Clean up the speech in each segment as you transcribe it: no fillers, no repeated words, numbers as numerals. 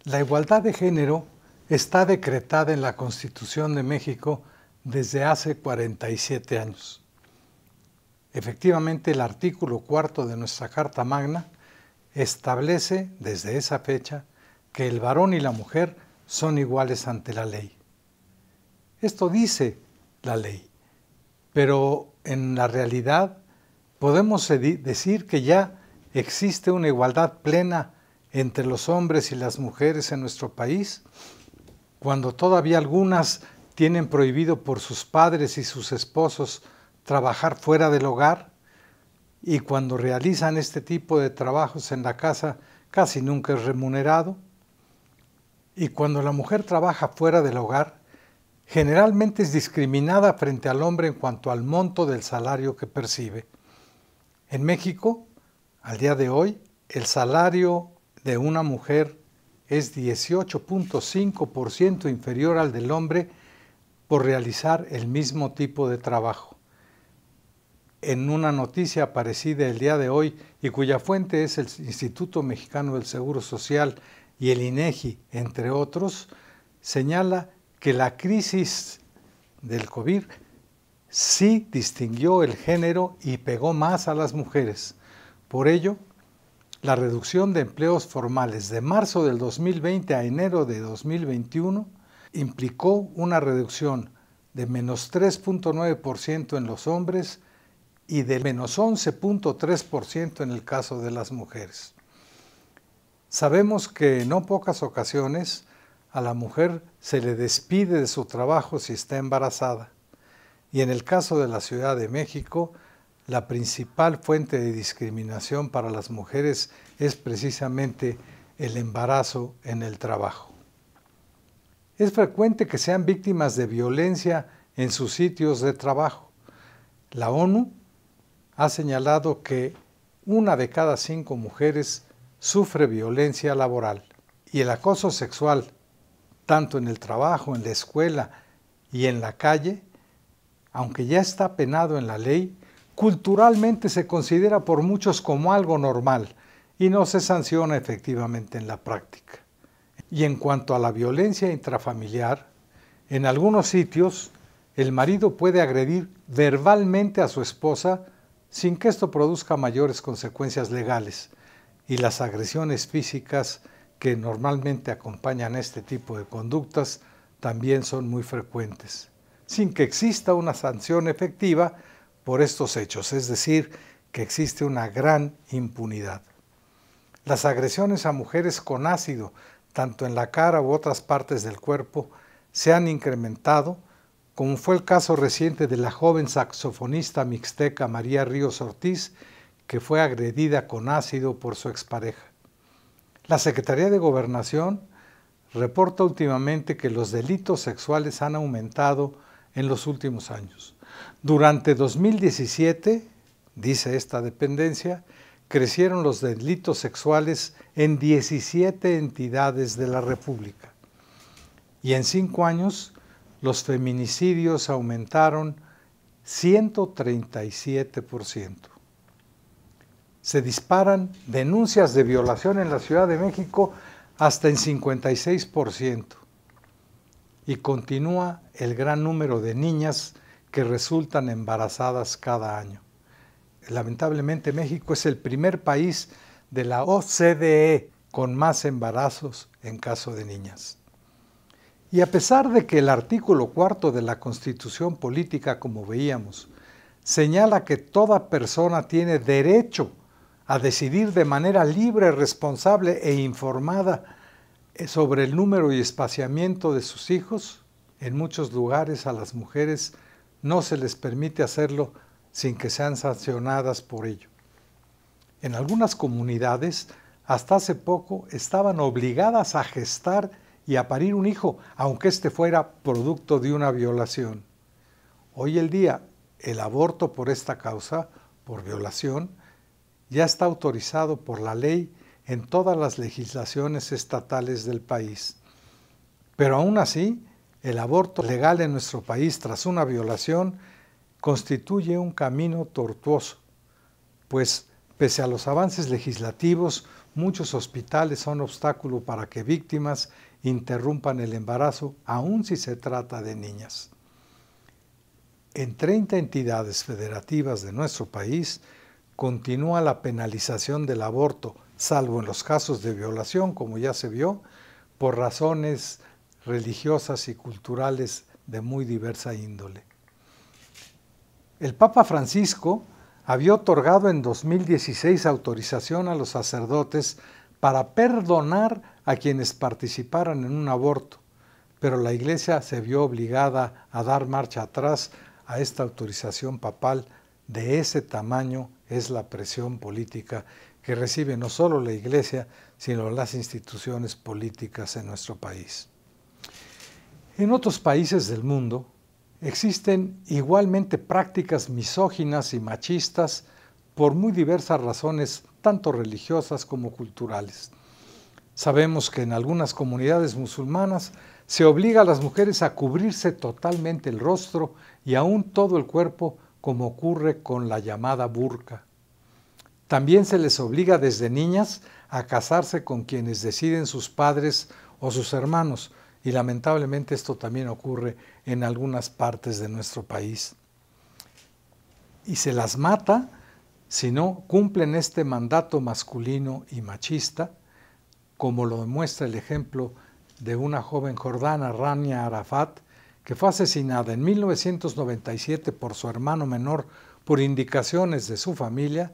La igualdad de género está decretada en la Constitución de México desde hace 47 años. Efectivamente, el artículo 4 de nuestra Carta Magna establece desde esa fecha que el varón y la mujer son iguales ante la ley. Esto dice la ley, pero en la realidad podemos decir que ya existe una igualdad plena entre los hombres y las mujeres en nuestro país, cuando todavía algunas tienen prohibido por sus padres y sus esposos trabajar fuera del hogar, y cuando realizan este tipo de trabajos en la casa casi nunca es remunerado, y cuando la mujer trabaja fuera del hogar, generalmente es discriminada frente al hombre en cuanto al monto del salario que percibe. En México, al día de hoy, el salario de una mujer es 18.5% inferior al del hombre por realizar el mismo tipo de trabajo. En una noticia aparecida el día de hoy y cuya fuente es el Instituto Mexicano del Seguro Social y el INEGI, entre otros, señala que la crisis del COVID sí distinguió el género y pegó más a las mujeres. Por ello, la reducción de empleos formales de marzo del 2020 a enero de 2021 implicó una reducción de menos 3.9% en los hombres y de menos 11.3% en el caso de las mujeres. Sabemos que en no pocas ocasiones a la mujer se le despide de su trabajo si está embarazada. Y en el caso de la Ciudad de México, la principal fuente de discriminación para las mujeres es precisamente el embarazo en el trabajo. Es frecuente que sean víctimas de violencia en sus sitios de trabajo. La ONU ha señalado que 1 de cada 5 mujeres sufre violencia laboral y el acoso sexual, tanto en el trabajo, en la escuela y en la calle, aunque ya está penado en la ley, culturalmente se considera por muchos como algo normal y no se sanciona efectivamente en la práctica. Y en cuanto a la violencia intrafamiliar, en algunos sitios el marido puede agredir verbalmente a su esposa sin que esto produzca mayores consecuencias legales, y las agresiones físicas que normalmente acompañan este tipo de conductas también son muy frecuentes, sin que exista una sanción efectiva por estos hechos, es decir, que existe una gran impunidad. Las agresiones a mujeres con ácido, tanto en la cara u otras partes del cuerpo, se han incrementado, como fue el caso reciente de la joven saxofonista mixteca María Ríos Ortiz, que fue agredida con ácido por su expareja. La Secretaría de Gobernación reporta últimamente que los delitos sexuales han aumentado en los últimos años. Durante 2017, dice esta dependencia, crecieron los delitos sexuales en 17 entidades de la República. Y en 5 años, los feminicidios aumentaron 137%. Se disparan denuncias de violación en la Ciudad de México hasta en 56%. Y continúa el gran número de niñas que resultan embarazadas cada año. Lamentablemente México es el primer país de la OCDE con más embarazos en caso de niñas. Y a pesar de que el artículo 4 de la Constitución Política, como veíamos, señala que toda persona tiene derecho a decidir de manera libre, responsable e informada sobre el número y espaciamiento de sus hijos, en muchos lugares a las mujeres no se les permite hacerlo sin que sean sancionadas por ello. En algunas comunidades, hasta hace poco, estaban obligadas a gestar y a parir un hijo, aunque éste fuera producto de una violación. Hoy el día, el aborto por esta causa, por violación, ya está autorizado por la ley en todas las legislaciones estatales del país. Pero aún así, el aborto legal en nuestro país tras una violación constituye un camino tortuoso, pues Pese a los avances legislativos, muchos hospitales son obstáculo para que víctimas interrumpan el embarazo, aun si se trata de niñas. En 30 entidades federativas de nuestro país continúa la penalización del aborto, salvo en los casos de violación, como ya se vio, por razones religiosas y culturales de muy diversa índole. El Papa Francisco había otorgado en 2016 autorización a los sacerdotes para perdonar a quienes participaran en un aborto, pero la Iglesia se vio obligada a dar marcha atrás a esta autorización papal. De ese tamaño es la presión política que recibe no solo la Iglesia, sino las instituciones políticas en nuestro país. En otros países del mundo existen igualmente prácticas misóginas y machistas por muy diversas razones, tanto religiosas como culturales. Sabemos que en algunas comunidades musulmanas se obliga a las mujeres a cubrirse totalmente el rostro y aún todo el cuerpo, como ocurre con la llamada burka. También se les obliga desde niñas a casarse con quienes deciden sus padres o sus hermanos, y lamentablemente esto también ocurre en algunas partes de nuestro país. Y se las mata si no cumplen este mandato masculino y machista, como lo demuestra el ejemplo de una joven jordana, Rania Arafat, que fue asesinada en 1997 por su hermano menor por indicaciones de su familia,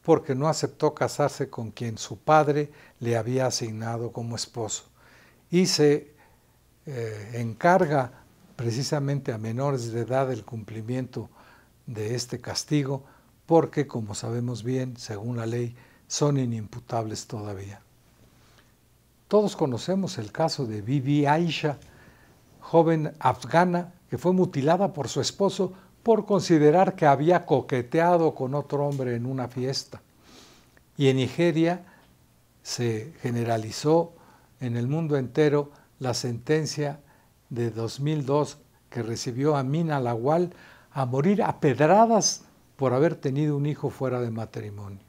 porque no aceptó casarse con quien su padre le había asignado como esposo. Y se encarga precisamente a menores de edad el cumplimiento de este castigo, porque, como sabemos bien, según la ley, son inimputables todavía. Todos conocemos el caso de Bibi Aisha, joven afgana que fue mutilada por su esposo por considerar que había coqueteado con otro hombre en una fiesta. Y en Nigeria se generalizó en el mundo entero la sentencia de 2002 que recibió Amina Lawal a morir a pedradas por haber tenido un hijo fuera de matrimonio.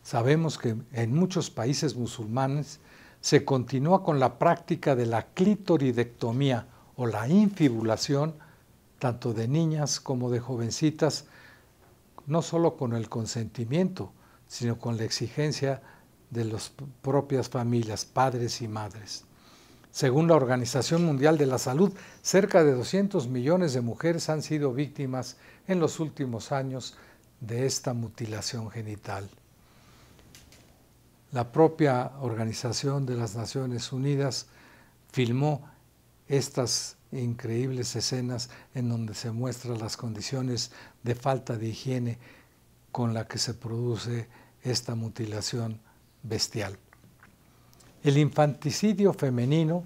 Sabemos que en muchos países musulmanes se continúa con la práctica de la clitoridectomía o la infibulación, tanto de niñas como de jovencitas, no solo con el consentimiento, sino con la exigencia de las propias familias, padres y madres. Según la Organización Mundial de la Salud, cerca de 200 millones de mujeres han sido víctimas en los últimos años de esta mutilación genital. La propia Organización de las Naciones Unidas filmó estas increíbles escenas en donde se muestran las condiciones de falta de higiene con la que se produce esta mutilación bestial. El infanticidio femenino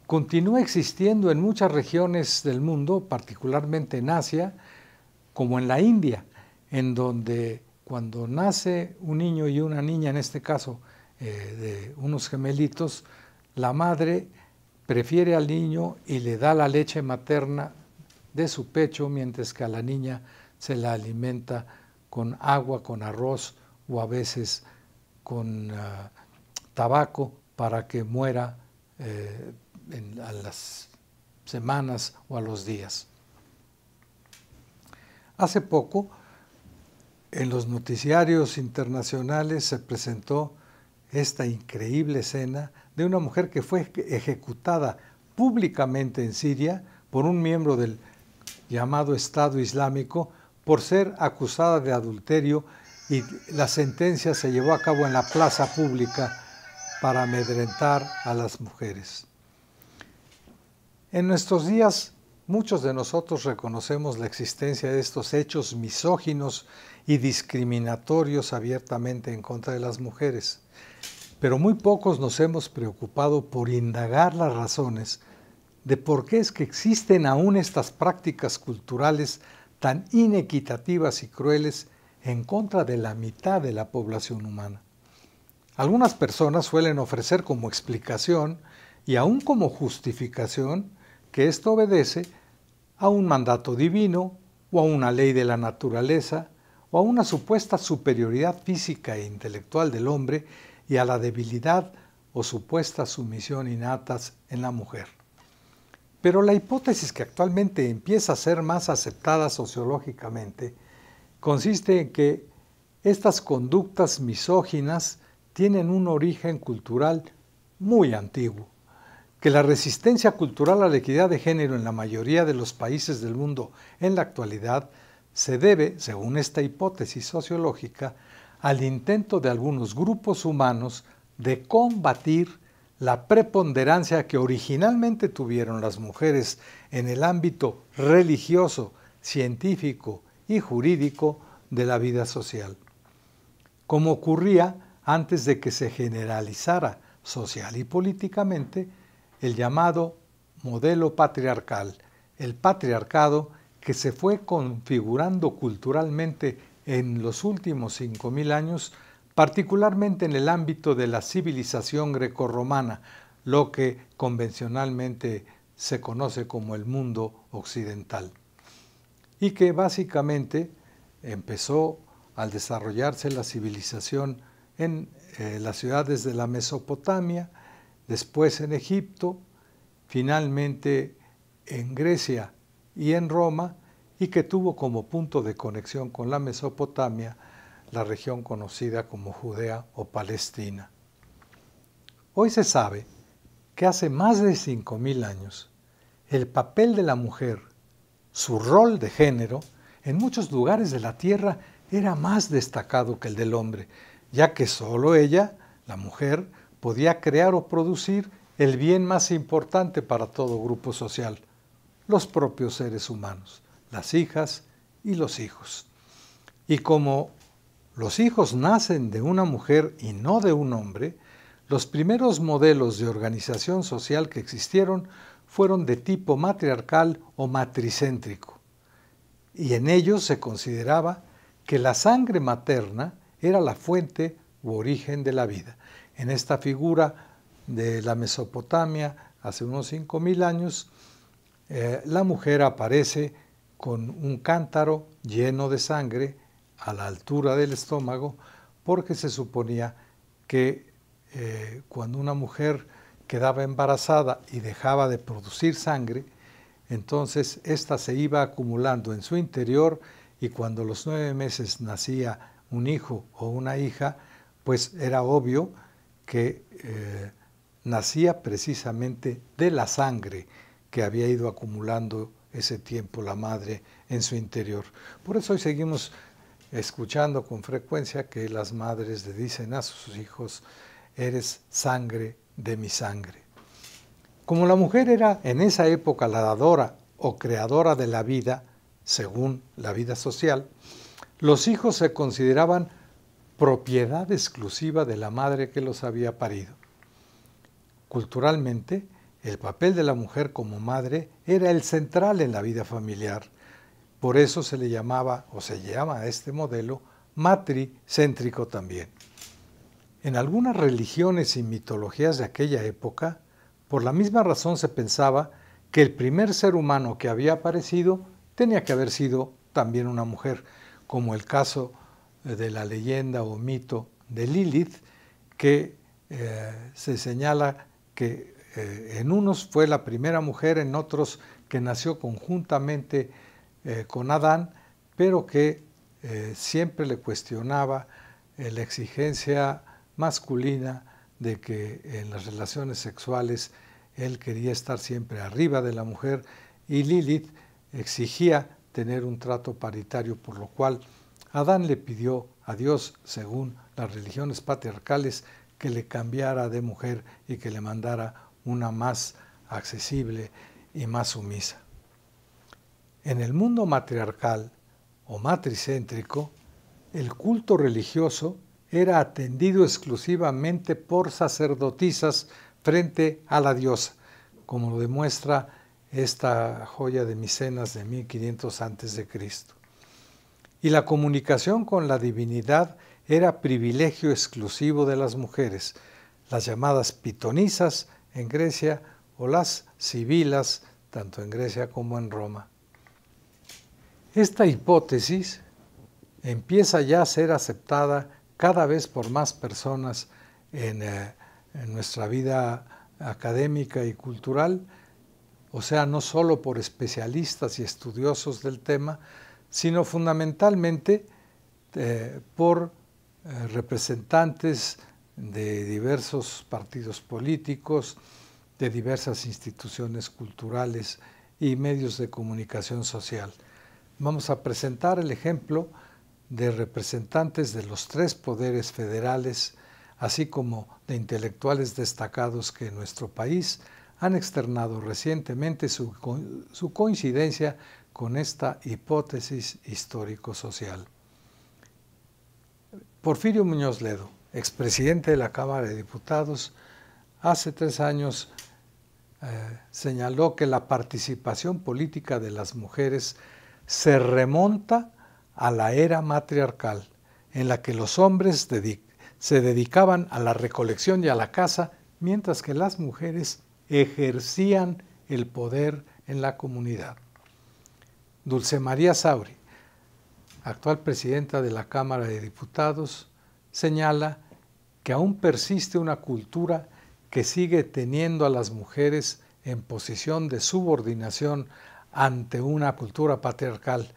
continúa existiendo en muchas regiones del mundo, particularmente en Asia, como en la India, en donde cuando nace un niño y una niña, en este caso de unos gemelitos, la madre prefiere al niño y le da la leche materna de su pecho, mientras que a la niña se la alimenta con agua, con arroz o a veces con tabaco para que muera a las semanas o a los días. Hace poco, en los noticiarios internacionales se presentó esta increíble escena de una mujer que fue ejecutada públicamente en Siria por un miembro del llamado Estado Islámico por ser acusada de adulterio, y la sentencia se llevó a cabo en la plaza pública para amedrentar a las mujeres. En nuestros días, muchos de nosotros reconocemos la existencia de estos hechos misóginos y discriminatorios abiertamente en contra de las mujeres, pero muy pocos nos hemos preocupado por indagar las razones de por qué es que existen aún estas prácticas culturales tan inequitativas y crueles en contra de la mitad de la población humana. Algunas personas suelen ofrecer como explicación y aún como justificación que esto obedece a un mandato divino o a una ley de la naturaleza o a una supuesta superioridad física e intelectual del hombre y a la debilidad o supuesta sumisión innatas en la mujer. Pero la hipótesis que actualmente empieza a ser más aceptada sociológicamente consiste en que estas conductas misóginas tienen un origen cultural muy antiguo, que la resistencia cultural a la equidad de género en la mayoría de los países del mundo en la actualidad se debe, según esta hipótesis sociológica, al intento de algunos grupos humanos de combatir la preponderancia que originalmente tuvieron las mujeres en el ámbito religioso, científico y jurídico de la vida social, como ocurría antes de que se generalizara social y políticamente el llamado modelo patriarcal, el patriarcado que se fue configurando culturalmente en los últimos 5.000 años, particularmente en el ámbito de la civilización grecorromana, lo que convencionalmente se conoce como el mundo occidental, y que básicamente empezó al desarrollarse la civilización en las ciudades de la Mesopotamia, después en Egipto, finalmente en Grecia y en Roma, y que tuvo como punto de conexión con la Mesopotamia la región conocida como Judea o Palestina. Hoy se sabe que hace más de 5.000 años el papel de la mujer, su rol de género, en muchos lugares de la tierra era más destacado que el del hombre, ya que solo ella, la mujer, podía crear o producir el bien más importante para todo grupo social, los propios seres humanos, las hijas y los hijos. Y como los hijos nacen de una mujer y no de un hombre, los primeros modelos de organización social que existieron fueron de tipo matriarcal o matricéntrico, y en ellos se consideraba que la sangre materna era la fuente u origen de la vida. En esta figura de la Mesopotamia, hace unos 5.000 años, la mujer aparece con un cántaro lleno de sangre a la altura del estómago, porque se suponía que cuando una mujer quedaba embarazada y dejaba de producir sangre, entonces ésta se iba acumulando en su interior, y cuando a los 9 meses nacía un hijo o una hija, pues era obvio que nacía precisamente de la sangre que había ido acumulando ese tiempo la madre en su interior. Por eso hoy seguimos escuchando con frecuencia que las madres le dicen a sus hijos: eres sangre de mi sangre. Como la mujer era en esa época la dadora o creadora de la vida, según la vida social, los hijos se consideraban propiedad exclusiva de la madre que los había parido. Culturalmente, el papel de la mujer como madre era el central en la vida familiar. Por eso se le llamaba, o se llama a este modelo, matricéntrico también. En algunas religiones y mitologías de aquella época, por la misma razón se pensaba que el primer ser humano que había aparecido tenía que haber sido también una mujer, como el caso de la leyenda o mito de Lilith, que se señala que en unos fue la primera mujer, en otros que nació conjuntamente con Adán, pero que siempre le cuestionaba la exigencia masculina de que en las relaciones sexuales él quería estar siempre arriba de la mujer, y Lilith exigía tener un trato paritario, por lo cual Adán le pidió a Dios, según las religiones patriarcales, que le cambiara de mujer y que le mandara una más accesible y más sumisa. En el mundo matriarcal o matricéntrico, el culto religioso era atendido exclusivamente por sacerdotisas frente a la diosa, como lo demuestra esta joya de Micenas de 1500 a.C. Y la comunicación con la divinidad era privilegio exclusivo de las mujeres, las llamadas pitonisas en Grecia o las sibilas, tanto en Grecia como en Roma. Esta hipótesis empieza ya a ser aceptada cada vez por más personas en nuestra vida académica y cultural, o sea, no solo por especialistas y estudiosos del tema, sino fundamentalmente por representantes de diversos partidos políticos, de diversas instituciones culturales y medios de comunicación social. Vamos a presentar el ejemplo de representantes de los 3 poderes federales, así como de intelectuales destacados que en nuestro país han externado recientemente su coincidencia con esta hipótesis histórico-social. Porfirio Muñoz Ledo, expresidente de la Cámara de Diputados, hace 3 años señaló que la participación política de las mujeres se remonta a la era matriarcal, en la que los hombres se dedicaban a la recolección y a la caza, mientras que las mujeres ejercían el poder en la comunidad. Dulce María Sauri, actual presidenta de la Cámara de Diputados, señala que aún persiste una cultura que sigue teniendo a las mujeres en posición de subordinación ante una cultura patriarcal,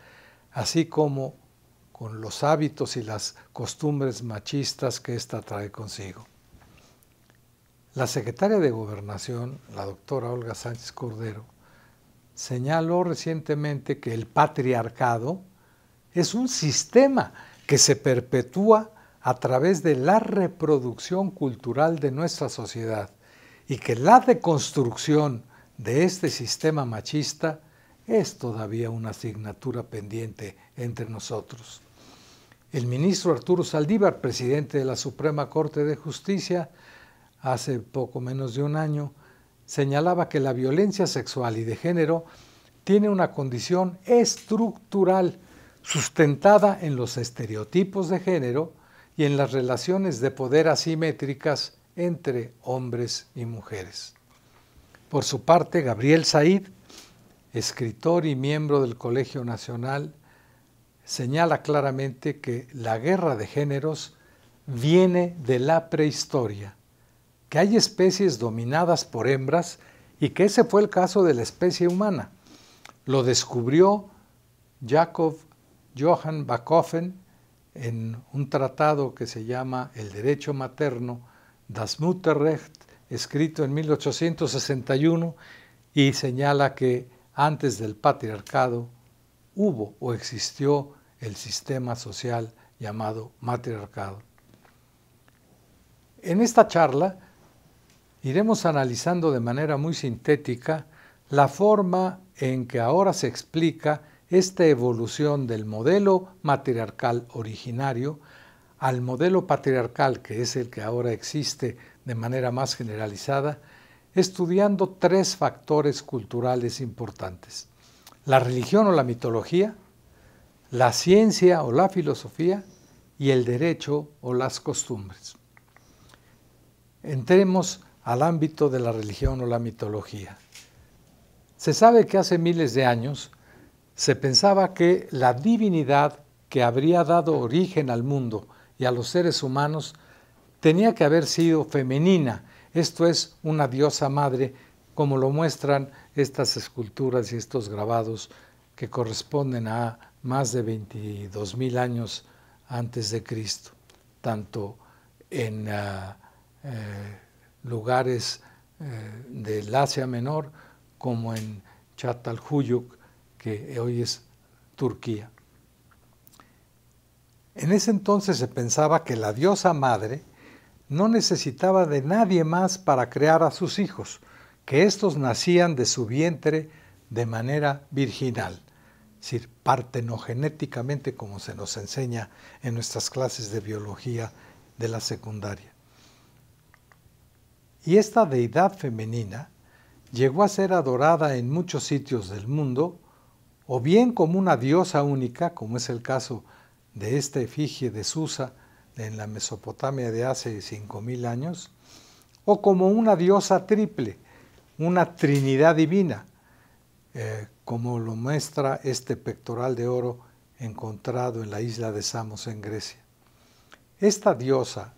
así como con los hábitos y las costumbres machistas que ésta trae consigo. La secretaria de Gobernación, la doctora Olga Sánchez Cordero, señaló recientemente que el patriarcado es un sistema que se perpetúa a través de la reproducción cultural de nuestra sociedad y que la deconstrucción de este sistema machista es todavía una asignatura pendiente entre nosotros. El ministro Arturo Saldívar, presidente de la Suprema Corte de Justicia, hace poco menos de un año, señalaba que la violencia sexual y de género tiene una condición estructural sustentada en los estereotipos de género y en las relaciones de poder asimétricas entre hombres y mujeres. Por su parte, Gabriel Said, escritor y miembro del Colegio Nacional, señala claramente que la guerra de géneros viene de la prehistoria, que hay especies dominadas por hembras y que ese fue el caso de la especie humana. Lo descubrió Jacob Johann Bachofen en un tratado que se llama El Derecho Materno, Das Mutterrecht, escrito en 1861, y señala que antes del patriarcado hubo o existió el sistema social llamado matriarcado. En esta charla iremos analizando de manera muy sintética la forma en que ahora se explica esta evolución del modelo matriarcal originario al modelo patriarcal, que es el que ahora existe de manera más generalizada, estudiando 3 factores culturales importantes: la religión o la mitología, la ciencia o la filosofía y el derecho o las costumbres. Entremos al ámbito de la religión o la mitología. Se sabe que hace miles de años se pensaba que la divinidad que habría dado origen al mundo y a los seres humanos tenía que haber sido femenina, esto es, una diosa madre, como lo muestran estas esculturas y estos grabados que corresponden a más de 22,000 años antes de Cristo, tanto en lugares del Asia Menor como en Çatalhöyük, que hoy es Turquía. En ese entonces se pensaba que la diosa madre no necesitaba de nadie más para crear a sus hijos, que estos nacían de su vientre de manera virginal, es decir, partenogenéticamente, como se nos enseña en nuestras clases de biología de la secundaria. Y esta deidad femenina llegó a ser adorada en muchos sitios del mundo, o bien como una diosa única, como es el caso de esta efigie de Susa en la Mesopotamia de hace 5,000 años, o como una diosa triple, una trinidad divina, como lo muestra este pectoral de oro encontrado en la isla de Samos en Grecia. Esta diosa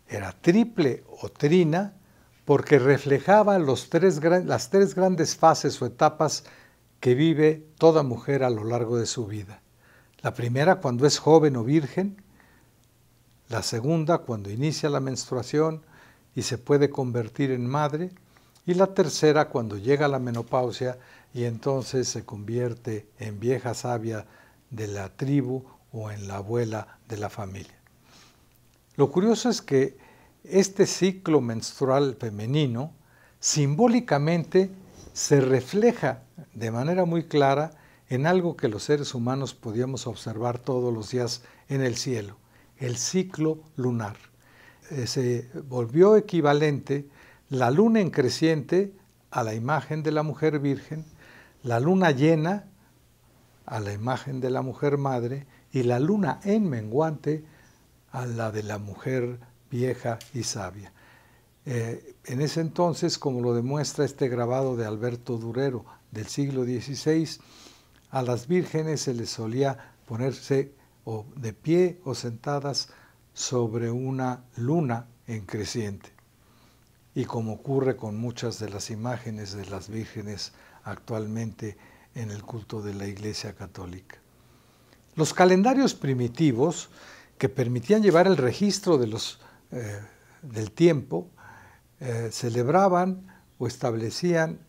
era triple o trina porque reflejaba las tres grandes fases o etapas que vive toda mujer a lo largo de su vida. La primera cuando es joven o virgen, la segunda cuando inicia la menstruación y se puede convertir en madre, y la tercera cuando llega la menopausia y entonces se convierte en vieja sabia de la tribu o en la abuela de la familia. Lo curioso es que este ciclo menstrual femenino simbólicamente se refleja de manera muy clara en algo que los seres humanos podíamos observar todos los días en el cielo, el ciclo lunar. Se volvió equivalente la luna en creciente a la imagen de la mujer virgen, la luna llena a la imagen de la mujer madre y la luna en menguante a la de la mujer vieja y sabia. En ese entonces, como lo demuestra este grabado de Alberto Durero del siglo XVI, a las vírgenes se les solía ponerse o de pie o sentadas sobre una luna en creciente. Y como ocurre con muchas de las imágenes de las vírgenes actualmente en el culto de la Iglesia Católica. Los calendarios primitivos que permitían llevar el registro de del tiempo celebraban o establecían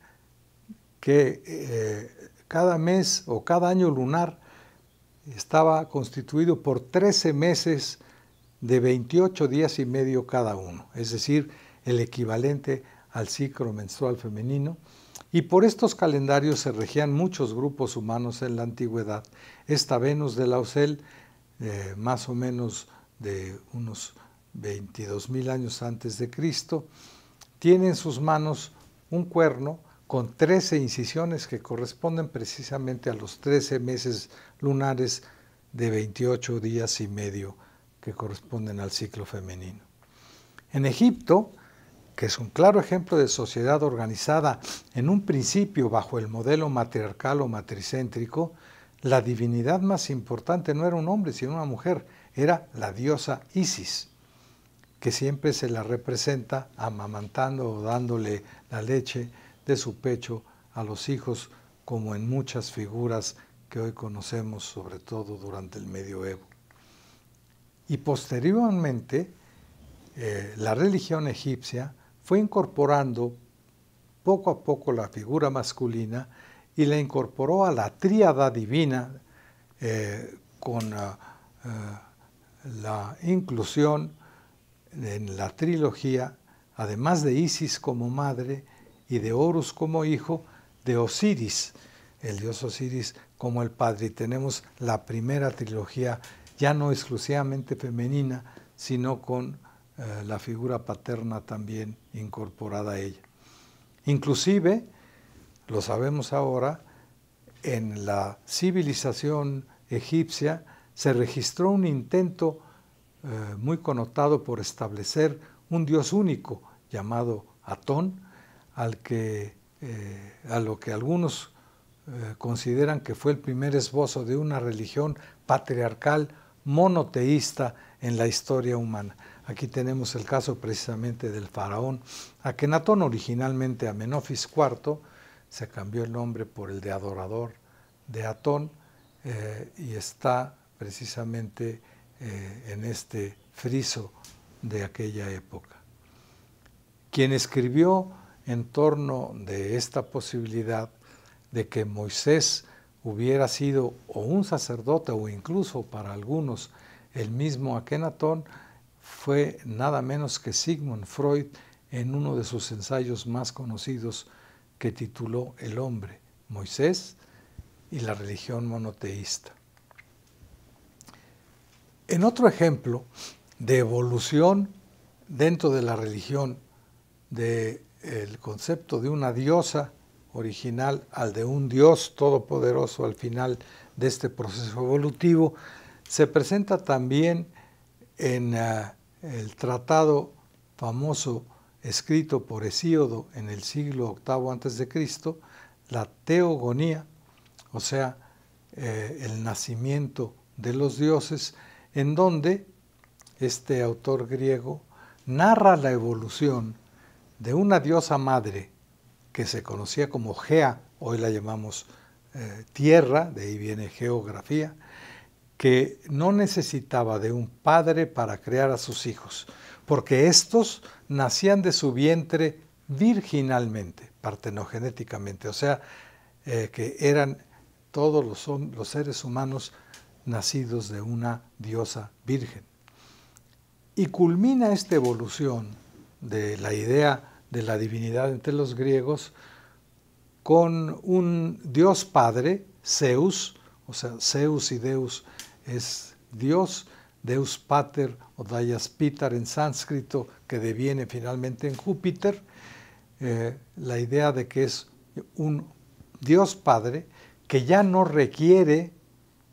que cada mes o cada año lunar estaba constituido por 13 meses de 28 días y medio cada uno, es decir, el equivalente al ciclo menstrual femenino, y por estos calendarios se regían muchos grupos humanos en la antigüedad. Esta Venus de Lausel, más o menos de unos 22.000 años antes de Cristo, tiene en sus manos un cuerno con 13 incisiones que corresponden precisamente a los 13 meses lunares de 28 días y medio que corresponden al ciclo femenino. En Egipto, que es un claro ejemplo de sociedad organizada en un principio bajo el modelo matriarcal o matricéntrico, la divinidad más importante no era un hombre, sino una mujer, era la diosa Isis, que siempre se la representa amamantando o dándole la leche de su pecho a los hijos, como en muchas figuras que hoy conocemos, sobre todo durante el medioevo. Y posteriormente, la religión egipcia fue incorporando poco a poco la figura masculina y la incorporó a la tríada divina con la inclusión en la trilogía, además de Isis como madre y de Horus como hijo, de Osiris, el dios Osiris como el padre. Y tenemos la primera trilogía ya no exclusivamente femenina, sino con la figura paterna también incorporada a ella. Inclusive, lo sabemos ahora, en la civilización egipcia se registró un intento muy connotado por establecer un dios único llamado Atón, a lo que algunos consideran que fue el primer esbozo de una religión patriarcal monoteísta en la historia humana. Aquí tenemos el caso precisamente del faraón Akenatón, originalmente Amenofis IV, se cambió el nombre por el de adorador de Atón y está precisamente en este friso de aquella época. Quien escribió en torno de esta posibilidad de que Moisés hubiera sido o un sacerdote o incluso para algunos el mismo Akenatón fue nada menos que Sigmund Freud en uno de sus ensayos más conocidos que tituló El hombre, Moisés y la religión monoteísta. En otro ejemplo de evolución dentro de la religión del concepto de una diosa original al de un Dios todopoderoso al final de este proceso evolutivo, se presenta también en el tratado famoso escrito por Hesíodo en el siglo VIII a.C., la teogonía, o sea, el nacimiento de los dioses, en donde este autor griego narra la evolución de una diosa madre que se conocía como Gea, hoy la llamamos tierra, de ahí viene geografía, que no necesitaba de un padre para crear a sus hijos, porque estos nacían de su vientre virginalmente, partenogenéticamente, o sea, que eran todos los seres humanos nacidos de una diosa virgen. Y culmina esta evolución de la idea de la divinidad entre los griegos con un dios padre, Zeus, o sea, Zeus y Deus es Dios, Deus Pater o Dayas Pitar en sánscrito, que deviene finalmente en Júpiter, la idea de que es un Dios Padre que ya no requiere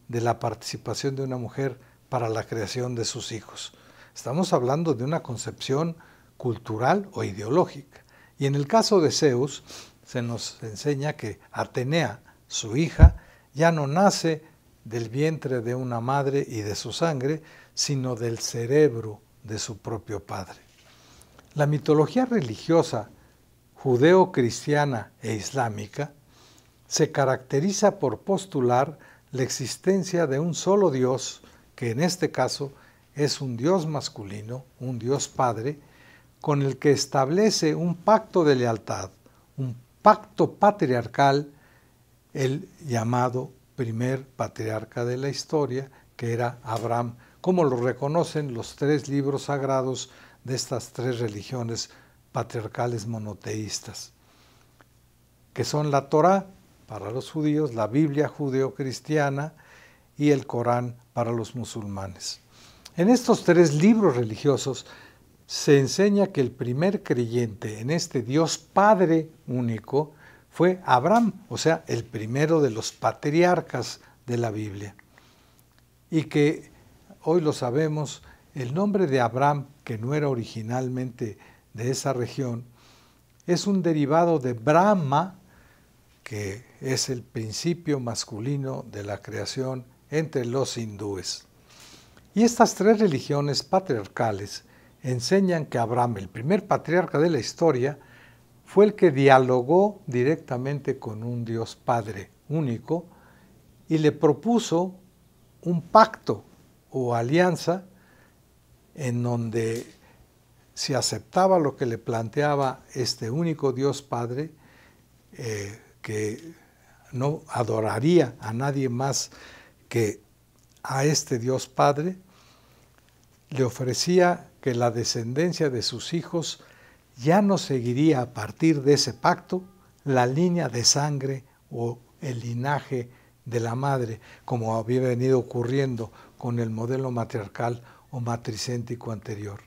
de la participación de una mujer para la creación de sus hijos. Estamos hablando de una concepción cultural o ideológica. Y en el caso de Zeus, se nos enseña que Atenea, su hija, ya no nace del vientre de una madre y de su sangre, sino del cerebro de su propio padre. La mitología religiosa judeo-cristiana e islámica se caracteriza por postular la existencia de un solo Dios, que en este caso es un Dios masculino, un Dios Padre, con el que establece un pacto de lealtad, un pacto patriarcal, el llamado primer patriarca de la historia, que era Abraham, como lo reconocen los tres libros sagrados de estas tres religiones patriarcales monoteístas, que son la Torá para los judíos, la Biblia judeo-cristiana y el Corán para los musulmanes. En estos tres libros religiosos se enseña que el primer creyente en este Dios Padre único fue Abraham, o sea, el primero de los patriarcas de la Biblia. Y que hoy lo sabemos, el nombre de Abraham, que no era originalmente de esa región, es un derivado de Brahma, que es el principio masculino de la creación entre los hindúes. Y estas tres religiones patriarcales enseñan que Abraham, el primer patriarca de la historia, fue el que dialogó directamente con un Dios Padre único y le propuso un pacto o alianza en donde si aceptaba lo que le planteaba este único Dios Padre, que no adoraría a nadie más que a este Dios Padre, le ofrecía que la descendencia de sus hijos ya no seguiría a partir de ese pacto la línea de sangre o el linaje de la madre, como había venido ocurriendo con el modelo matriarcal o matricéntrico anterior,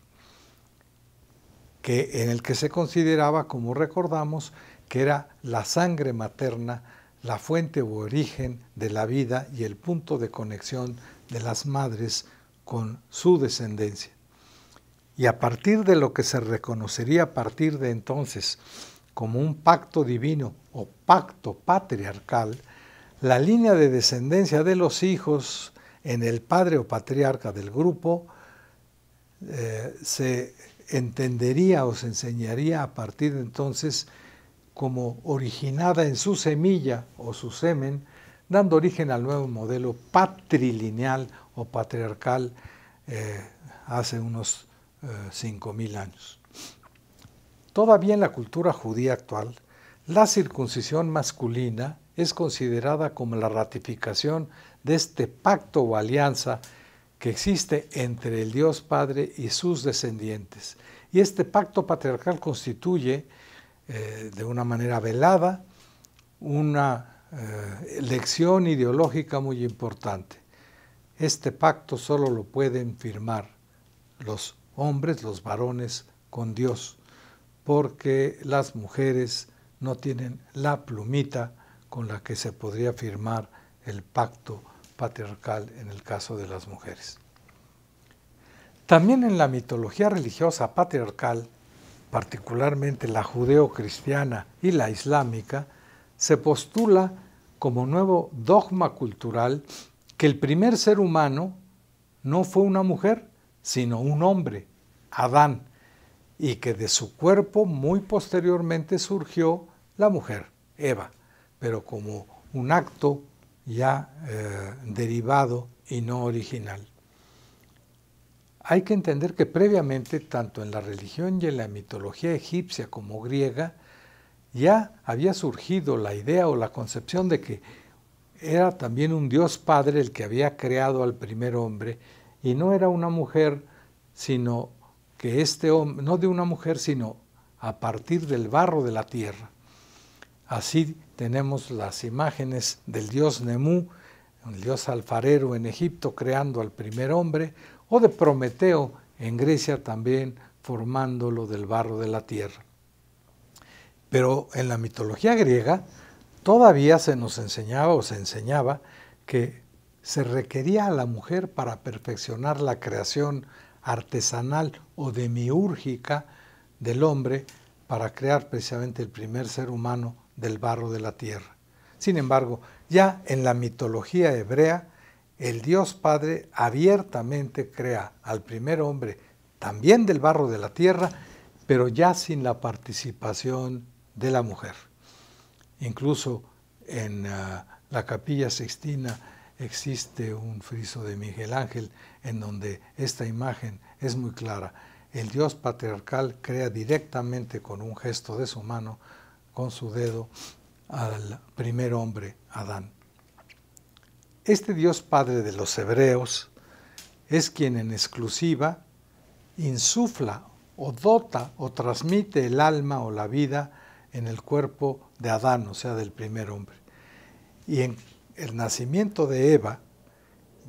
en el que se consideraba, como recordamos, que era la sangre materna, la fuente u origen de la vida y el punto de conexión de las madres con su descendencia. Y a partir de lo que se reconocería a partir de entonces como un pacto divino o pacto patriarcal, la línea de descendencia de los hijos en el padre o patriarca del grupo se entendería o se enseñaría a partir de entonces como originada en su semilla o su semen, dando origen al nuevo modelo patrilineal o patriarcal hace unos 5.000 años. Todavía en la cultura judía actual, la circuncisión masculina es considerada como la ratificación de este pacto o alianza que existe entre el Dios Padre y sus descendientes. Y este pacto patriarcal constituye, de una manera velada, una lección ideológica muy importante. Este pacto solo lo pueden firmar los hombres, los varones, con Dios, porque las mujeres no tienen la plumita con la que se podría firmar el pacto patriarcal en el caso de las mujeres. También en la mitología religiosa patriarcal, particularmente la judeo-cristiana y la islámica, se postula como nuevo dogma cultural que el primer ser humano no fue una mujer, sino un hombre, Adán, y que de su cuerpo muy posteriormente surgió la mujer, Eva, pero como un acto ya derivado y no original. Hay que entender que previamente, tanto en la religión y en la mitología egipcia como griega, ya había surgido la idea o la concepción de que era también un Dios Padre el que había creado al primer hombre, y no era una mujer, sino que este hombre, no de una mujer, sino a partir del barro de la tierra. Así tenemos las imágenes del dios Nemú, el dios alfarero en Egipto, creando al primer hombre, o de Prometeo en Grecia también, formándolo del barro de la tierra. Pero en la mitología griega todavía se nos enseñaba o se enseñaba que se requería a la mujer para perfeccionar la creación artesanal o demiúrgica del hombre para crear precisamente el primer ser humano del barro de la tierra. Sin embargo, ya en la mitología hebrea, el Dios Padre abiertamente crea al primer hombre también del barro de la tierra, pero ya sin la participación de la mujer. Incluso en la Capilla Sixtina existe un friso de Miguel Ángel en donde esta imagen es muy clara. El Dios patriarcal crea directamente con un gesto de su mano, con su dedo, al primer hombre, Adán. Este Dios Padre de los hebreos es quien en exclusiva insufla o dota o transmite el alma o la vida en el cuerpo de Adán, o sea, del primer hombre. Y en el nacimiento de Eva,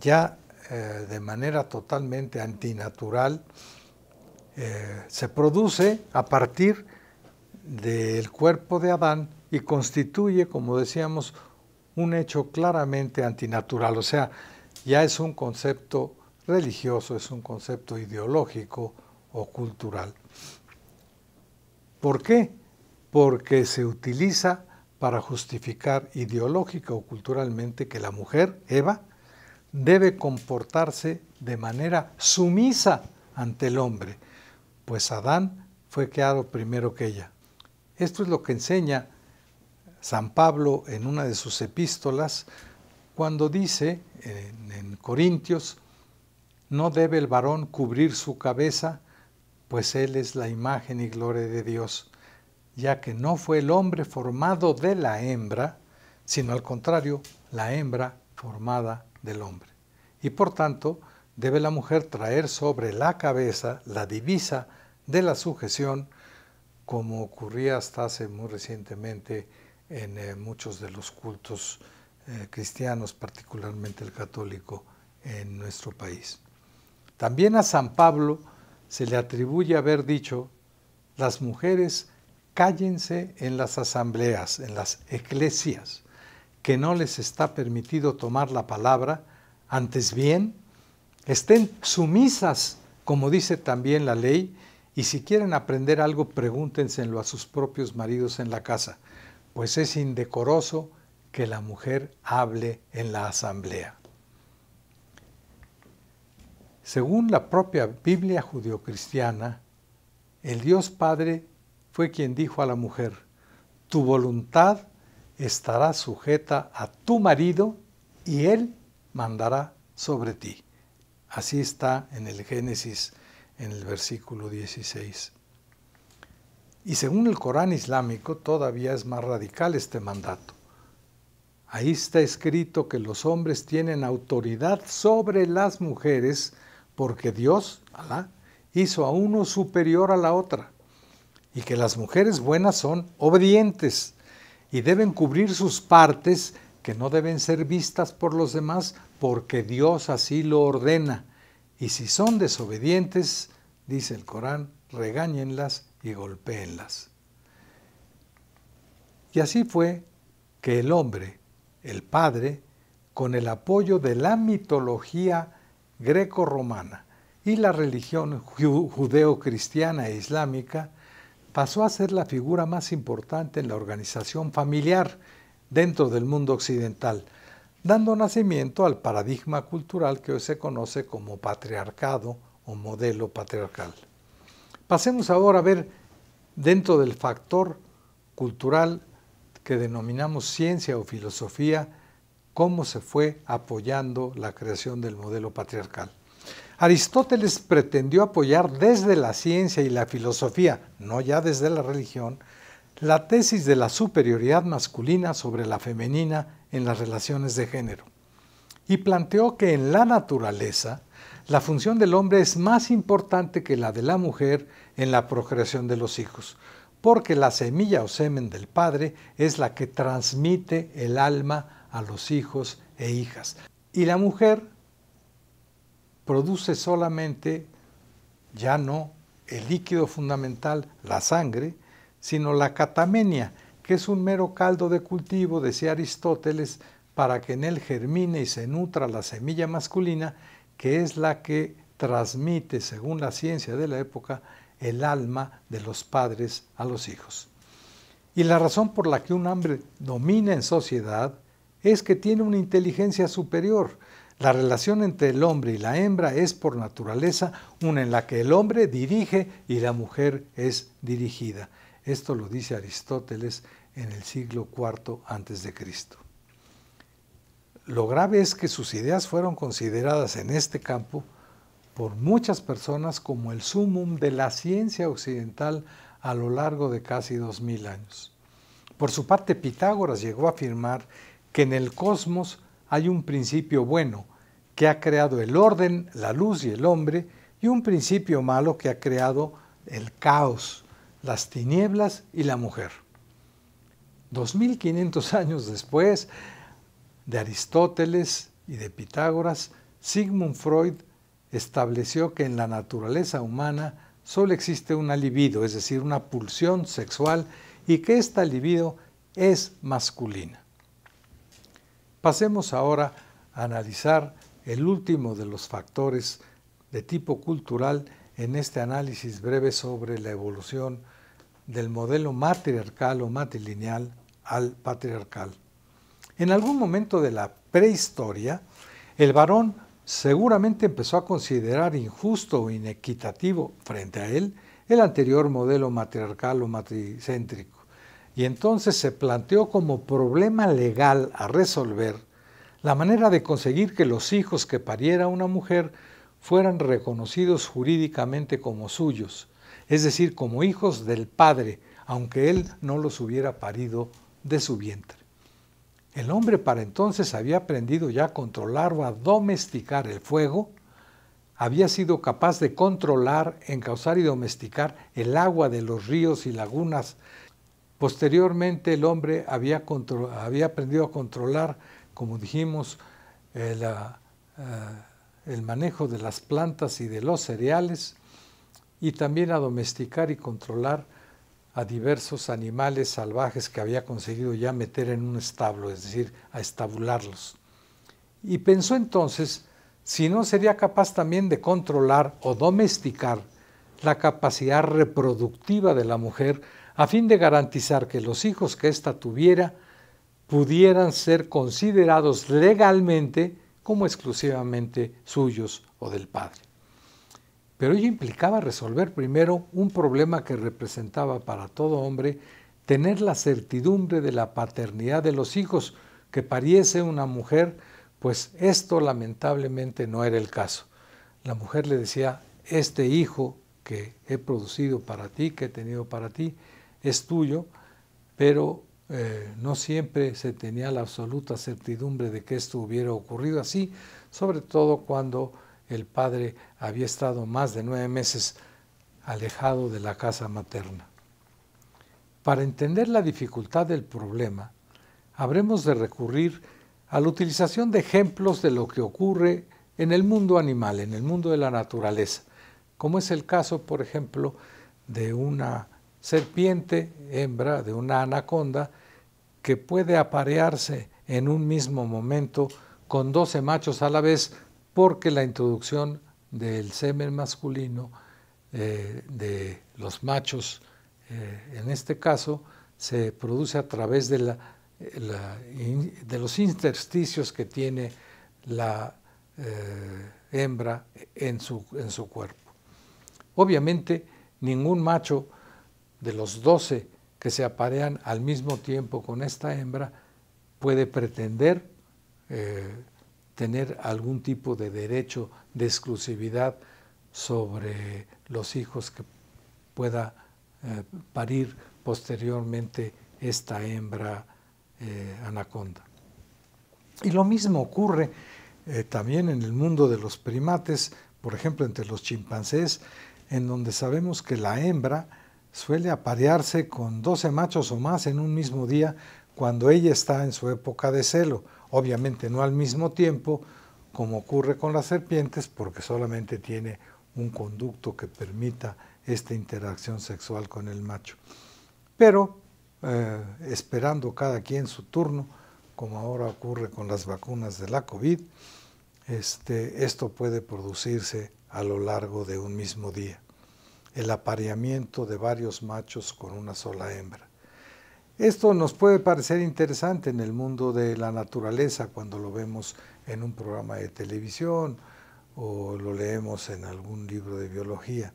ya de manera totalmente antinatural, se produce a partir del cuerpo de Adán y constituye, como decíamos, un hecho claramente antinatural. O sea, ya es un concepto religioso, es un concepto ideológico o cultural. ¿Por qué? Porque se utiliza para justificar ideológica o culturalmente que la mujer, Eva, debe comportarse de manera sumisa ante el hombre, pues Adán fue creado primero que ella. Esto es lo que enseña San Pablo en una de sus epístolas, cuando dice en Corintios, no debe el varón cubrir su cabeza, pues él es la imagen y gloria de Dios, ya que no fue el hombre formado de la hembra, sino al contrario, la hembra formada del hombre. Y por tanto, debe la mujer traer sobre la cabeza la divisa de la sujeción, como ocurría hasta hace muy recientemente en muchos de los cultos cristianos, particularmente el católico, en nuestro país. También a San Pablo se le atribuye haber dicho, las mujeres cállense en las asambleas, en las eclesias, que no les está permitido tomar la palabra, antes bien, estén sumisas, como dice también la ley, y si quieren aprender algo, pregúntenselo a sus propios maridos en la casa, pues es indecoroso que la mujer hable en la asamblea. Según la propia Biblia judeocristiana, el Dios Padre fue quien dijo a la mujer, tu voluntad estará sujeta a tu marido y él mandará sobre ti. Así está en el Génesis, en el versículo 16. Y según el Corán islámico, todavía es más radical este mandato. Ahí está escrito que los hombres tienen autoridad sobre las mujeres porque Dios, Alá, hizo a uno superior a la otra, y que las mujeres buenas son obedientes y deben cubrir sus partes que no deben ser vistas por los demás porque Dios así lo ordena. Y si son desobedientes, dice el Corán, regáñenlas y golpéenlas. Y así fue que el hombre, el padre, con el apoyo de la mitología greco-romana y la religión judeo-cristiana e islámica, pasó a ser la figura más importante en la organización familiar, dentro del mundo occidental, dando nacimiento al paradigma cultural que hoy se conoce como patriarcado o modelo patriarcal. Pasemos ahora a ver dentro del factor cultural que denominamos ciencia o filosofía, cómo se fue apoyando la creación del modelo patriarcal. Aristóteles pretendió apoyar desde la ciencia y la filosofía, no ya desde la religión, la tesis de la superioridad masculina sobre la femenina en las relaciones de género. Y planteó que en la naturaleza, la función del hombre es más importante que la de la mujer en la procreación de los hijos, porque la semilla o semen del padre es la que transmite el alma a los hijos e hijas. Y la mujer produce solamente, ya no el líquido fundamental, la sangre, sino la catamenia, que es un mero caldo de cultivo, decía Aristóteles, para que en él germine y se nutra la semilla masculina, que es la que transmite, según la ciencia de la época, el alma de los padres a los hijos. Y la razón por la que un hombre domina en sociedad es que tiene una inteligencia superior. La relación entre el hombre y la hembra es por naturaleza una en la que el hombre dirige y la mujer es dirigida. Esto lo dice Aristóteles en el siglo IV a.C. Lo grave es que sus ideas fueron consideradas en este campo por muchas personas como el sumum de la ciencia occidental a lo largo de casi 2000 años. Por su parte, Pitágoras llegó a afirmar que en el cosmos hay un principio bueno que ha creado el orden, la luz y el hombre, y un principio malo que ha creado el caos, las tinieblas y la mujer. 2500 años después de Aristóteles y de Pitágoras, Sigmund Freud estableció que en la naturaleza humana solo existe una libido, es decir, una pulsión sexual, y que esta libido es masculina. Pasemos ahora a analizar el último de los factores de tipo cultural en este análisis breve sobre la evolución del modelo matriarcal o matrilineal al patriarcal. En algún momento de la prehistoria, el varón seguramente empezó a considerar injusto o inequitativo frente a él el anterior modelo matriarcal o matricéntrico, y entonces se planteó como problema legal a resolver la manera de conseguir que los hijos que pariera una mujer fueran reconocidos jurídicamente como suyos, es decir, como hijos del padre, aunque él no los hubiera parido de su vientre. El hombre para entonces había aprendido ya a controlar o a domesticar el fuego, había sido capaz de controlar, encauzar y domesticar el agua de los ríos y lagunas. Posteriormente el hombre había aprendido a controlar, como dijimos, el manejo de las plantas y de los cereales, y también a domesticar y controlar a diversos animales salvajes que había conseguido ya meter en un establo, es decir, a estabularlos. Y pensó entonces si no sería capaz también de controlar o domesticar la capacidad reproductiva de la mujer a fin de garantizar que los hijos que ésta tuviera pudieran ser considerados legalmente como exclusivamente suyos o del padre. Pero ello implicaba resolver primero un problema que representaba para todo hombre tener la certidumbre de la paternidad de los hijos que pariese una mujer, pues esto lamentablemente no era el caso. La mujer le decía, este hijo que he producido para ti, que he tenido para ti, es tuyo, pero no siempre se tenía la absoluta certidumbre de que esto hubiera ocurrido así, sobre todo cuando el padre había estado más de 9 meses alejado de la casa materna. Para entender la dificultad del problema, habremos de recurrir a la utilización de ejemplos de lo que ocurre en el mundo animal, en el mundo de la naturaleza, como es el caso, por ejemplo, de una serpiente hembra, de una anaconda, que puede aparearse en un mismo momento con 12 machos a la vez, porque la introducción del semen masculino de los machos, en este caso, se produce a través de de los intersticios que tiene la hembra en su cuerpo. Obviamente, ningún macho de los 12 que se aparean al mismo tiempo con esta hembra puede pretender tener algún tipo de derecho de exclusividad sobre los hijos que pueda parir posteriormente esta hembra anaconda. Y lo mismo ocurre también en el mundo de los primates, por ejemplo entre los chimpancés, en donde sabemos que la hembra suele aparearse con 12 machos o más en un mismo día cuando ella está en su época de celo. Obviamente no al mismo tiempo, como ocurre con las serpientes, porque solamente tiene un conducto que permita esta interacción sexual con el macho. Pero esperando cada quien su turno, como ahora ocurre con las vacunas de la COVID, esto puede producirse a lo largo de un mismo día. El apareamiento de varios machos con una sola hembra. Esto nos puede parecer interesante en el mundo de la naturaleza cuando lo vemos en un programa de televisión o lo leemos en algún libro de biología,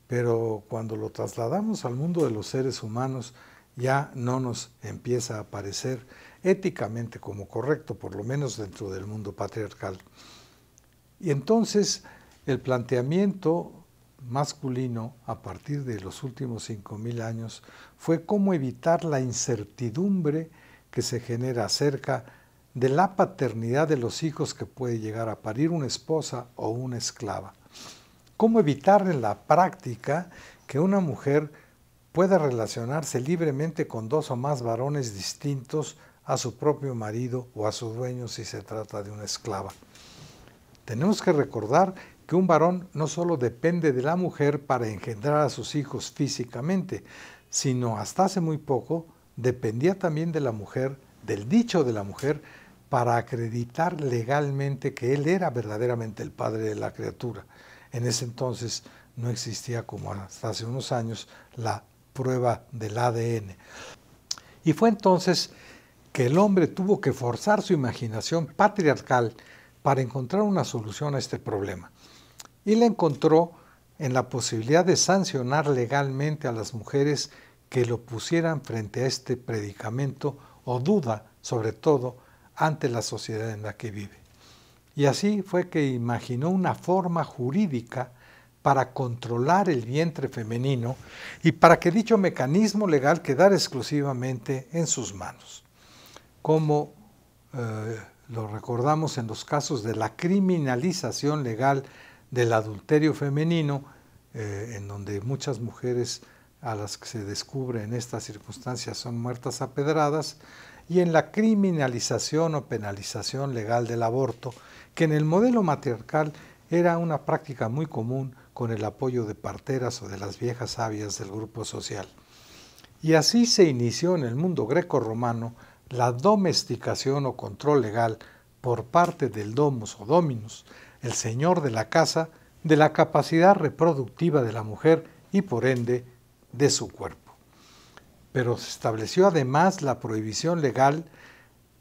pero cuando lo trasladamos al mundo de los seres humanos ya no nos empieza a parecer éticamente como correcto, por lo menos dentro del mundo patriarcal. Y entonces el planteamiento masculino a partir de los últimos 5.000 años fue cómo evitar la incertidumbre que se genera acerca de la paternidad de los hijos que puede llegar a parir una esposa o una esclava. Cómo evitar en la práctica que una mujer pueda relacionarse libremente con 2 o más varones distintos a su propio marido o a su dueño si se trata de una esclava. Tenemos que recordar que un varón no solo depende de la mujer para engendrar a sus hijos físicamente, sino hasta hace muy poco dependía también de la mujer, del dicho de la mujer, para acreditar legalmente que él era verdaderamente el padre de la criatura. En ese entonces no existía, como hasta hace unos años, la prueba del ADN. Y fue entonces que el hombre tuvo que forzar su imaginación patriarcal para encontrar una solución a este problema. Y la encontró en la posibilidad de sancionar legalmente a las mujeres que lo pusieran frente a este predicamento o duda, sobre todo, ante la sociedad en la que vive. Y así fue que imaginó una forma jurídica para controlar el vientre femenino y para que dicho mecanismo legal quedara exclusivamente en sus manos. Como lo recordamos en los casos de la criminalización legal del adulterio femenino, en donde muchas mujeres a las que se descubre en estas circunstancias son muertas a pedradas, y en la criminalización o penalización legal del aborto, que en el modelo matriarcal era una práctica muy común con el apoyo de parteras o de las viejas sabias del grupo social. Y así se inició en el mundo grecorromano la domesticación o control legal por parte del domus o dominus, el señor de la casa, de la capacidad reproductiva de la mujer y por ende de su cuerpo. Pero se estableció además la prohibición legal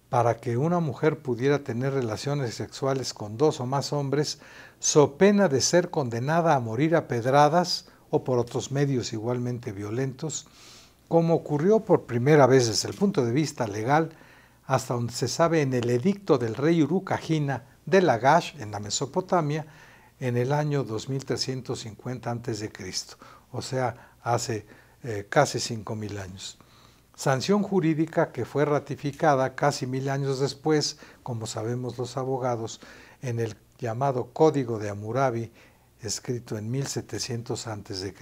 para que una mujer pudiera tener relaciones sexuales con 2 o más hombres, so pena de ser condenada a morir a pedradas o por otros medios igualmente violentos, como ocurrió por primera vez desde el punto de vista legal, hasta donde se sabe en el edicto del rey Urukagina de Lagash, en la Mesopotamia, en el año 2350 a.C., o sea, hace casi 5.000 años. Sanción jurídica que fue ratificada casi 1.000 años después, como sabemos los abogados, en el llamado Código de Hammurabi, escrito en 1700 a.C.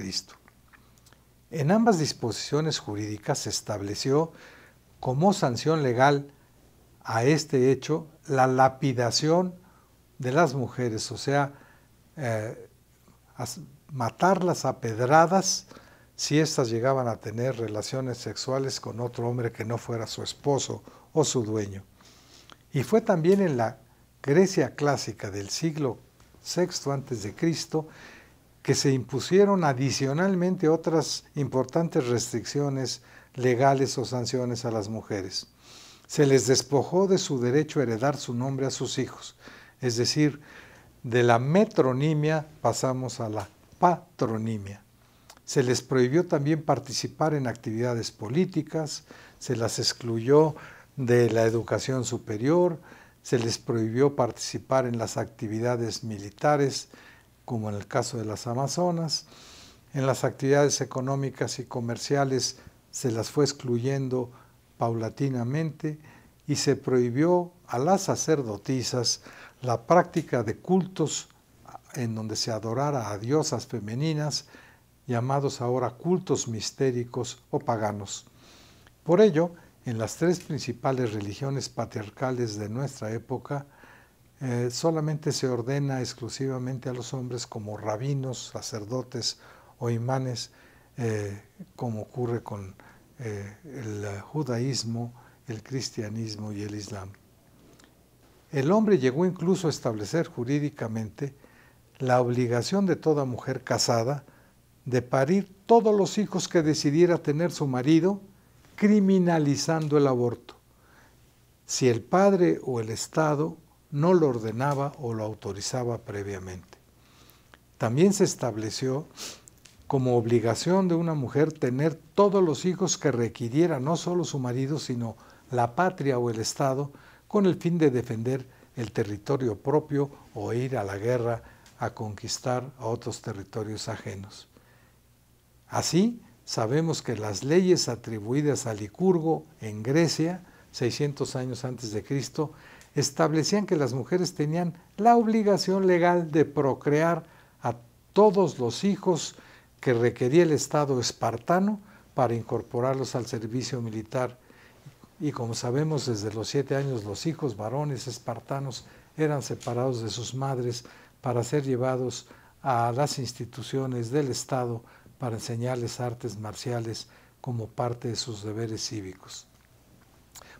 En ambas disposiciones jurídicas se estableció como sanción legal a este hecho la lapidación de las mujeres, o sea, matarlas a pedradas si éstas llegaban a tener relaciones sexuales con otro hombre que no fuera su esposo o su dueño. Y fue también en la Grecia clásica del siglo VI a.C. que se impusieron adicionalmente otras importantes restricciones legales o sanciones a las mujeres. Se les despojó de su derecho a heredar su nombre a sus hijos. Es decir, de la metronimia pasamos a la patronimia. Se les prohibió también participar en actividades políticas, se las excluyó de la educación superior, se les prohibió participar en las actividades militares, como en el caso de las Amazonas. En las actividades económicas y comerciales se las fue excluyendo paulatinamente y se prohibió a las sacerdotisas la práctica de cultos en donde se adorara a diosas femeninas, llamados ahora cultos mistéricos o paganos. Por ello, en las tres principales religiones patriarcales de nuestra época, solamente se ordena exclusivamente a los hombres como rabinos, sacerdotes o imanes, como ocurre con el judaísmo, el cristianismo y el islam. El hombre llegó incluso a establecer jurídicamente la obligación de toda mujer casada de parir todos los hijos que decidiera tener su marido, criminalizando el aborto, si el padre o el Estado no lo ordenaba o lo autorizaba previamente. También se estableció como obligación de una mujer tener todos los hijos que requiriera no solo su marido, sino la patria o el Estado, con el fin de defender el territorio propio o ir a la guerra a conquistar a otros territorios ajenos. Así, sabemos que las leyes atribuidas a Licurgo en Grecia, 600 años antes de Cristo, establecían que las mujeres tenían la obligación legal de procrear a todos los hijos que requería el Estado espartano para incorporarlos al servicio militar. Y como sabemos, desde los 7 años los hijos varones espartanos eran separados de sus madres para ser llevados a las instituciones del Estado para enseñarles artes marciales como parte de sus deberes cívicos.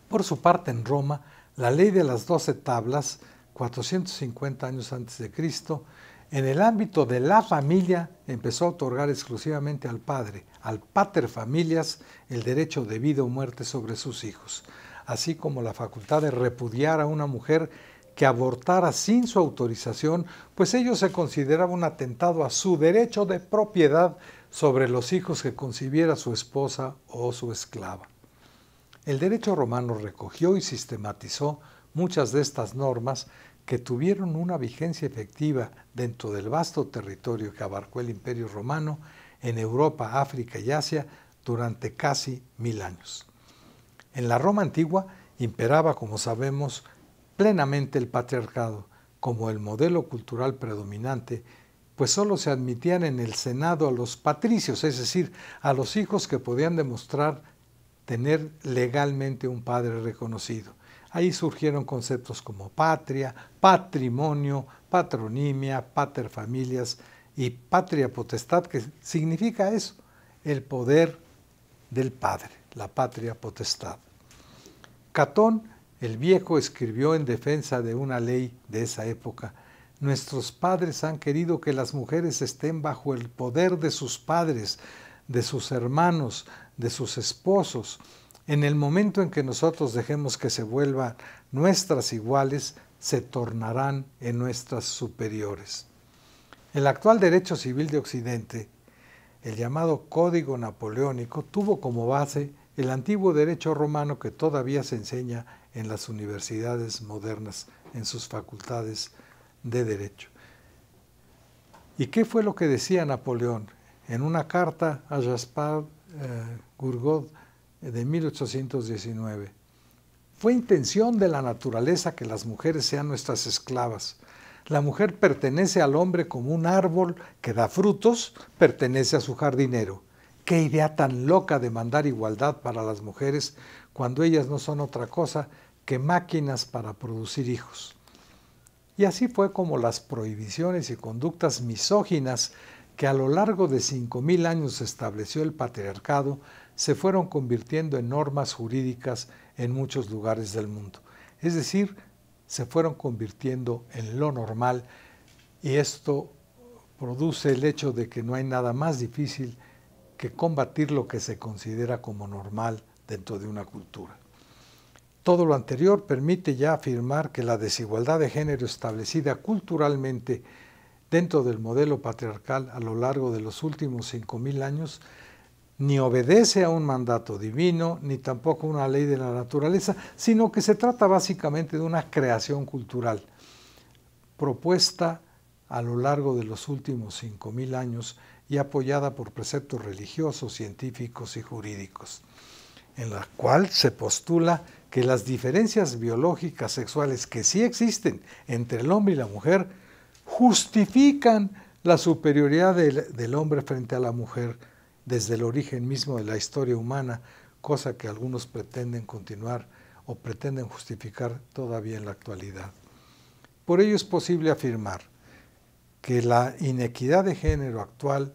Por su parte, en Roma, la ley de las 12 tablas, 450 años antes de Cristo, en el ámbito de la familia empezó a otorgar exclusivamente al padre, al pater familias, el derecho de vida o muerte sobre sus hijos, así como la facultad de repudiar a una mujer que abortara sin su autorización, pues ello se consideraba un atentado a su derecho de propiedad sobre los hijos que concibiera su esposa o su esclava. El derecho romano recogió y sistematizó muchas de estas normas que tuvieron una vigencia efectiva dentro del vasto territorio que abarcó el Imperio Romano en Europa, África y Asia durante casi 1000 años. En la Roma antigua imperaba, como sabemos, plenamente el patriarcado como el modelo cultural predominante, pues solo se admitían en el Senado a los patricios, es decir, a los hijos que podían demostrar tener legalmente un padre reconocido. Ahí surgieron conceptos como patria, patrimonio, patronimia, paterfamilias y patria potestad, que significa eso, el poder del padre, la patria potestad. Catón, el Viejo, escribió en defensa de una ley de esa época: nuestros padres han querido que las mujeres estén bajo el poder de sus padres, de sus hermanos, de sus esposos. En el momento en que nosotros dejemos que se vuelvan nuestras iguales, se tornarán en nuestras superiores. El actual derecho civil de Occidente, el llamado Código Napoleónico, tuvo como base el antiguo derecho romano que todavía se enseña en las universidades modernas en sus facultades de derecho. ¿Y qué fue lo que decía Napoleón? En una carta a Gaspard Gourgaud de 1819. Fue intención de la naturaleza que las mujeres sean nuestras esclavas. La mujer pertenece al hombre como un árbol que da frutos, pertenece a su jardinero. Qué idea tan loca de mandar igualdad para las mujeres cuando ellas no son otra cosa que máquinas para producir hijos. Y así fue como las prohibiciones y conductas misóginas que a lo largo de 5000 años estableció el patriarcado se fueron convirtiendo en normas jurídicas en muchos lugares del mundo. Es decir, se fueron convirtiendo en lo normal, y esto produce el hecho de que no hay nada más difícil que combatir lo que se considera como normal dentro de una cultura. Todo lo anterior permite ya afirmar que la desigualdad de género establecida culturalmente dentro del modelo patriarcal a lo largo de los últimos 5000 años ni obedece a un mandato divino, ni tampoco a una ley de la naturaleza, sino que se trata básicamente de una creación cultural propuesta a lo largo de los últimos 5000 años y apoyada por preceptos religiosos, científicos y jurídicos, en la cual se postula que las diferencias biológicas sexuales que sí existen entre el hombre y la mujer justifican la superioridad del hombre frente a la mujer desde el origen mismo de la historia humana, cosa que algunos pretenden continuar o pretenden justificar todavía en la actualidad. Por ello es posible afirmar que la inequidad de género actual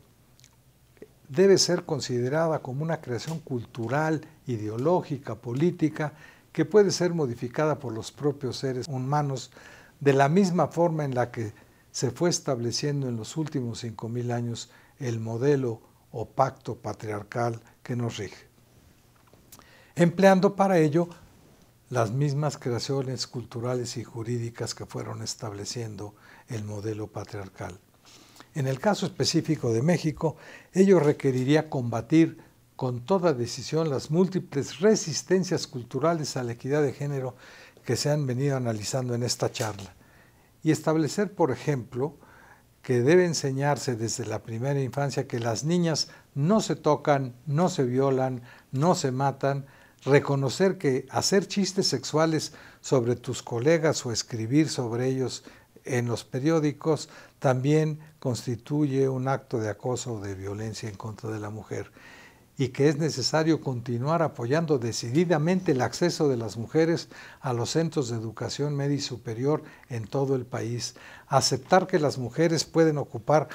debe ser considerada como una creación cultural, ideológica, política, que puede ser modificada por los propios seres humanos de la misma forma en la que se fue estableciendo en los últimos 5000 años el modelo o pacto patriarcal que nos rige, empleando para ello las mismas creaciones culturales y jurídicas que fueron estableciendo el modelo patriarcal. En el caso específico de México, ello requeriría combatir con toda decisión las múltiples resistencias culturales a la equidad de género que se han venido analizando en esta charla y establecer, por ejemplo, que debe enseñarse desde la primera infancia que las niñas no se tocan, no se violan, no se matan, reconocer que hacer chistes sexuales sobre tus colegas o escribir sobre ellos en los periódicos también constituye un acto de acoso o de violencia en contra de la mujer, y que es necesario continuar apoyando decididamente el acceso de las mujeres a los centros de educación media y superior en todo el país, aceptar que las mujeres pueden ocupar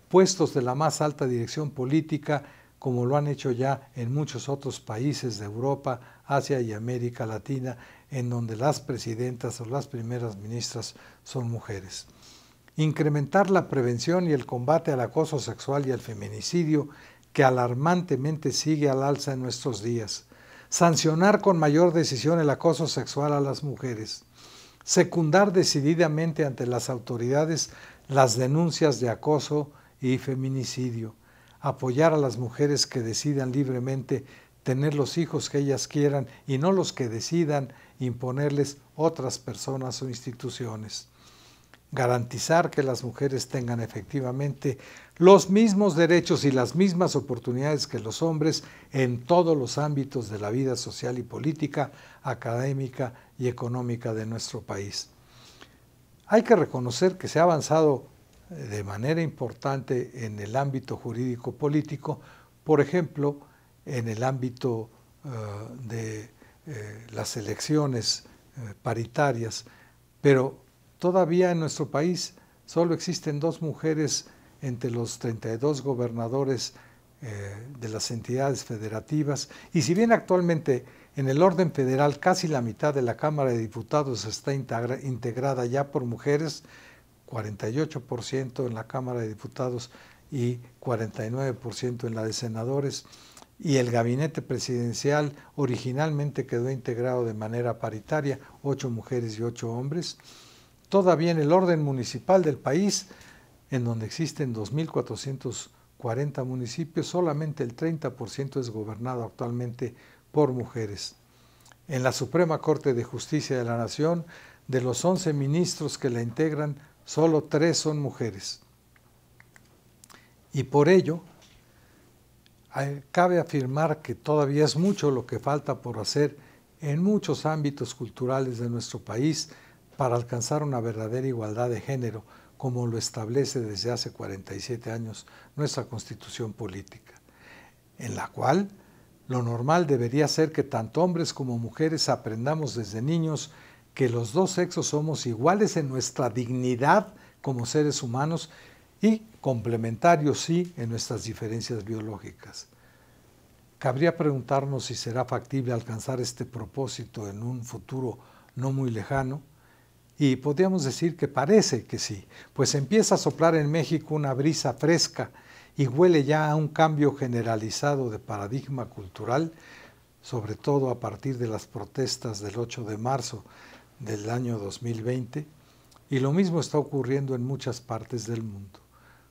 puestos de la más alta dirección política, como lo han hecho ya en muchos otros países de Europa, Asia y América Latina, en donde las presidentas o las primeras ministras son mujeres. Incrementar la prevención y el combate al acoso sexual y al feminicidio, que alarmantemente sigue al alza en nuestros días. Sancionar con mayor decisión el acoso sexual a las mujeres. Secundar decididamente ante las autoridades las denuncias de acoso y feminicidio. Apoyar a las mujeres que decidan libremente tener los hijos que ellas quieran y no los que decidan imponerles otras personas o instituciones. Garantizar que las mujeres tengan efectivamente los mismos derechos y las mismas oportunidades que los hombres en todos los ámbitos de la vida social y política, académica y económica de nuestro país. Hay que reconocer que se ha avanzado de manera importante en el ámbito jurídico-político, por ejemplo, en el ámbito de las elecciones paritarias, pero todavía en nuestro país solo existen 2 mujeres entre los 32 gobernadores de las entidades federativas, y si bien actualmente en el orden federal casi la mitad de la Cámara de Diputados está integrada ya por mujeres, 48% en la Cámara de Diputados y 49% en la de senadores, y el gabinete presidencial originalmente quedó integrado de manera paritaria, 8 mujeres y 8 hombres. Todavía en el orden municipal del país, en donde existen 2.440 municipios, solamente el 30% es gobernado actualmente por mujeres. En la Suprema Corte de Justicia de la Nación, de los 11 ministros que la integran, solo 3 son mujeres. Y por ello, cabe afirmar que todavía es mucho lo que falta por hacer en muchos ámbitos culturales de nuestro país para alcanzar una verdadera igualdad de género, como lo establece desde hace 47 años nuestra Constitución política, en la cual lo normal debería ser que tanto hombres como mujeres aprendamos desde niños que los 2 sexos somos iguales en nuestra dignidad como seres humanos y complementarios, sí, en nuestras diferencias biológicas. Cabría preguntarnos si será factible alcanzar este propósito en un futuro no muy lejano, y podríamos decir que parece que sí, pues empieza a soplar en México una brisa fresca y huele ya a un cambio generalizado de paradigma cultural, sobre todo a partir de las protestas del 8 de marzo del año 2020, y lo mismo está ocurriendo en muchas partes del mundo.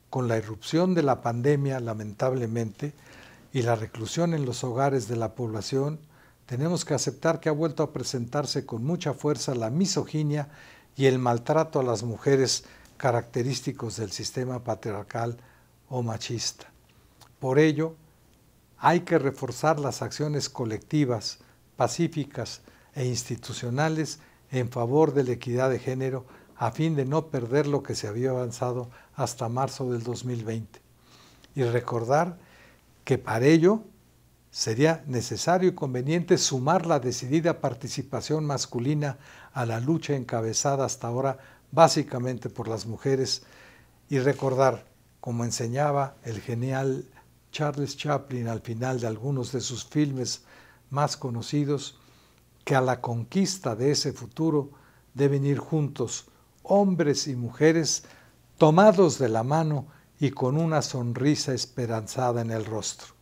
Con la irrupción de la pandemia, lamentablemente, y la reclusión en los hogares de la población, tenemos que aceptar que ha vuelto a presentarse con mucha fuerza la misoginia y el maltrato a las mujeres característicos del sistema patriarcal o machista. Por ello, hay que reforzar las acciones colectivas, pacíficas e institucionales en favor de la equidad de género a fin de no perder lo que se había avanzado hasta marzo del 2020. Y recordar que para ello sería necesario y conveniente sumar la decidida participación masculina a la lucha encabezada hasta ahora básicamente por las mujeres, y recordar, como enseñaba el genial Charles Chaplin al final de algunos de sus filmes más conocidos, que a la conquista de ese futuro deben ir juntos hombres y mujeres tomados de la mano y con una sonrisa esperanzada en el rostro.